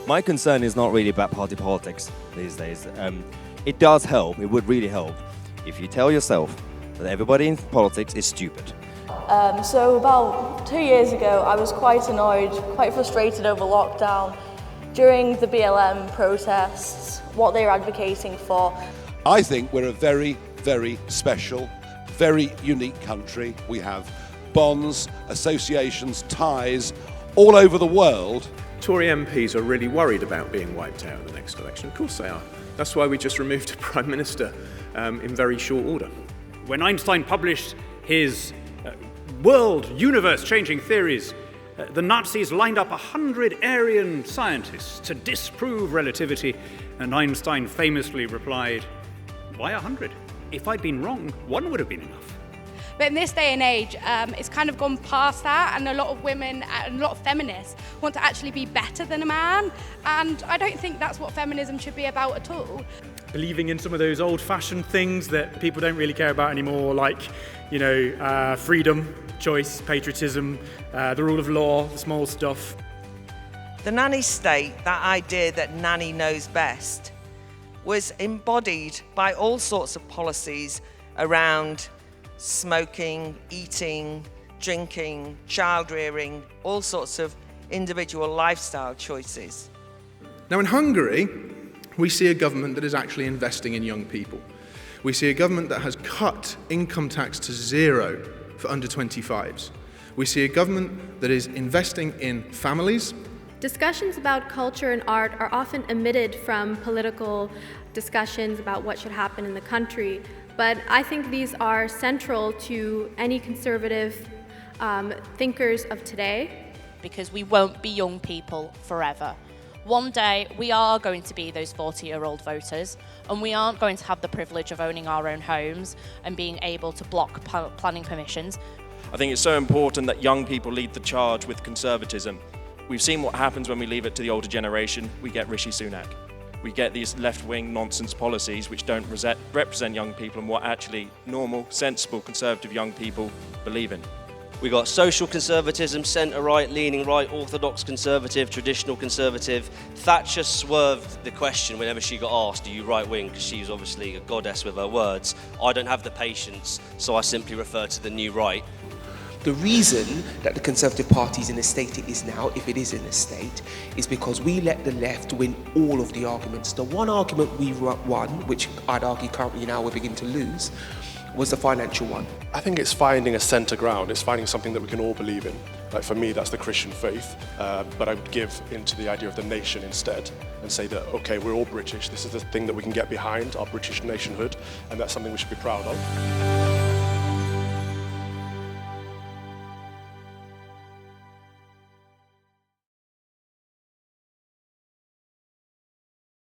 My concern is not really about party politics these days. It does help, it would really help, if you tell yourself that everybody in politics is stupid. So about 2 years ago, I was quite annoyed, quite frustrated over lockdown during the BLM protests, what they were advocating for. I think we're a very, very special, very unique country. We have bonds, associations, ties all over the world. Tory MPs are really worried about being wiped out in the next election. Of course they are. That's why we just removed a Prime Minister in very short order. When Einstein published his universe-changing theories, the Nazis lined up 100 Aryan scientists to disprove relativity, and Einstein famously replied, "Why 100? If I'd been wrong, one would have been enough." But in this day and age, it's kind of gone past that, and a lot of women and a lot of feminists want to actually be better than a man, and I don't think that's what feminism should be about at all. Believing in some of those old-fashioned things that people don't really care about anymore, like, freedom, choice, patriotism, the rule of law, the small stuff. The nanny state, that idea that nanny knows best, was embodied by all sorts of policies around smoking, eating, drinking, child rearing, all sorts of individual lifestyle choices. Now in Hungary, we see a government that is actually investing in young people. We see a government that has cut income tax to zero for under 25s. We see a government that is investing in families. Discussions about culture and art are often omitted from political discussions about what should happen in the country, but I think these are central to any conservative thinkers of today. Because we won't be young people forever. One day we are going to be those 40-year-old voters, and we aren't going to have the privilege of owning our own homes and being able to block planning permissions. I think it's so important that young people lead the charge with conservatism. We've seen what happens when we leave it to the older generation. We get Rishi Sunak. We get these left-wing nonsense policies which don't represent young people and what actually normal, sensible, conservative young people believe in. We got social conservatism, centre-right, leaning right, orthodox conservative, traditional conservative. Thatcher swerved the question whenever she got asked, "Are you right-wing?" because she was obviously a goddess with her words. I don't have the patience, so I simply refer to the new right. The reason that the Conservative Party is in the state it is now, if it is in a state, is because we let the left win all of the arguments. The one argument we won, which I'd argue currently now we're beginning to lose, was the financial one. I think it's finding a centre ground. It's finding something that we can all believe in. Like for me, that's the Christian faith, but I would give into the idea of the nation instead and say that, okay, we're all British. This is the thing that we can get behind, our British nationhood, and that's something we should be proud of.